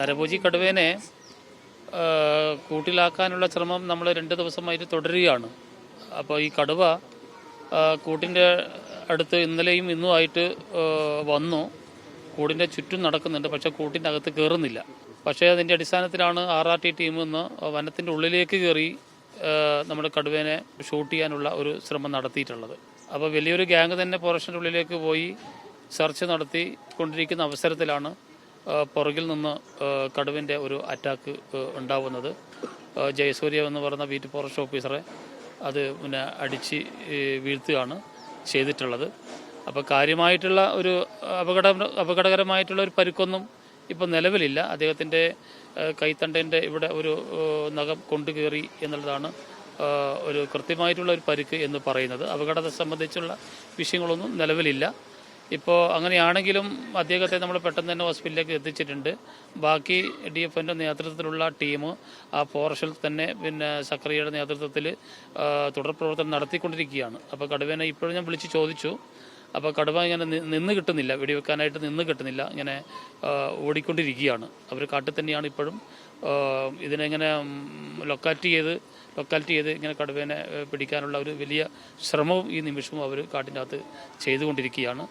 നരഭോജി കടുവേനെ കൂട്ടിലാക്കാനുള്ള ശ്രമം നമ്മൾ 2 ദിവസമായിട്ട് തുടരുകയാണ്. അപ്പോൾ ഈ കടുവ കൂട്ടിൻ്റെ അടുത്ത് ഇന്നലെയും ഇന്നുമായിട്ട് വന്നു, കൂടിൻ്റെ ചുറ്റും നടക്കുന്നുണ്ട്. പക്ഷേ കൂട്ടിൻ്റെ അകത്ത് കയറുന്നില്ല. പക്ഷേ അതിൻ്റെ അടിസ്ഥാനത്തിലാണ് RRT ടീം ഇന്ന് വനത്തിൻ്റെ ഉള്ളിലേക്ക് കയറി നമ്മുടെ കടുവേനെ ഷൂട്ട് ചെയ്യാനുള്ള ഒരു ശ്രമം നടത്തിയിട്ടുള്ളത്. അപ്പോൾ വലിയൊരു ഗ്യാങ് തന്നെ ഫോറസ്റ്റിൻ്റെ ഉള്ളിലേക്ക് പോയി സെർച്ച് നടത്തി കൊണ്ടിരിക്കുന്ന അവസരത്തിലാണ് പുറകിൽ നിന്ന് കടുവിൻ്റെ ഒരു അറ്റാക്ക് ഉണ്ടാവുന്നത്. ജയസൂര്യ എന്ന് പറയുന്ന ബീറ്റ് ഫോറസ്റ്റ് ഓഫീസറെ അത് അടിച്ച് വീഴ്ത്തുകയാണ് ചെയ്തിട്ടുള്ളത്. അപ്പോൾ കാര്യമായിട്ടുള്ള ഒരു അപകടകരമായിട്ടുള്ള ഒരു പരിക്കൊന്നും ഇപ്പോൾ നിലവിലില്ല. അദ്ദേഹത്തിൻ്റെ കൈത്തണ്ടേൻ്റെ ഇവിടെ ഒരു നഖം കൊണ്ടു കയറി എന്നുള്ളതാണ് ഒരു കൃത്യമായിട്ടുള്ള ഒരു പരിക്ക് എന്ന് പറയുന്നത്. അപകടത്തെ സംബന്ധിച്ചുള്ള വിഷയങ്ങളൊന്നും നിലവിലില്ല. ഇപ്പോൾ അങ്ങനെയാണെങ്കിലും അദ്ദേഹത്തെ നമ്മൾ പെട്ടെന്ന് തന്നെ ഹോസ്പിറ്റലിലേക്ക് എത്തിച്ചിട്ടുണ്ട്. ബാക്കി DFൻ്റെ നേതൃത്വത്തിലുള്ള ടീം ആ ഫോറസ്റ്റിൽ തന്നെ സക്രിയയുടെ നേതൃത്വത്തിൽ തുടർ പ്രവർത്തനം നടത്തിക്കൊണ്ടിരിക്കുകയാണ്. അപ്പോൾ കടുവേനെ ഇപ്പോഴും ഞാൻ വിളിച്ച് ചോദിച്ചു. അപ്പോൾ കടുവ ഇങ്ങനെ നിന്ന് കിട്ടുന്നില്ല, വെടിവെക്കാനായിട്ട് നിന്ന് കിട്ടുന്നില്ല, ഇങ്ങനെ ഓടിക്കൊണ്ടിരിക്കുകയാണ്. അവർ കാട്ടിൽ തന്നെയാണ് ഇപ്പോഴും. ഇതിനെങ്ങനെ ലൊക്കാലിറ്റി ചെയ്ത് ഇങ്ങനെ കടുവേനെ പിടിക്കാനുള്ള ഒരു വലിയ ശ്രമവും ഈ നിമിഷവും അവർ കാട്ടിൻ്റെ അകത്ത് ചെയ്തുകൊണ്ടിരിക്കുകയാണ്.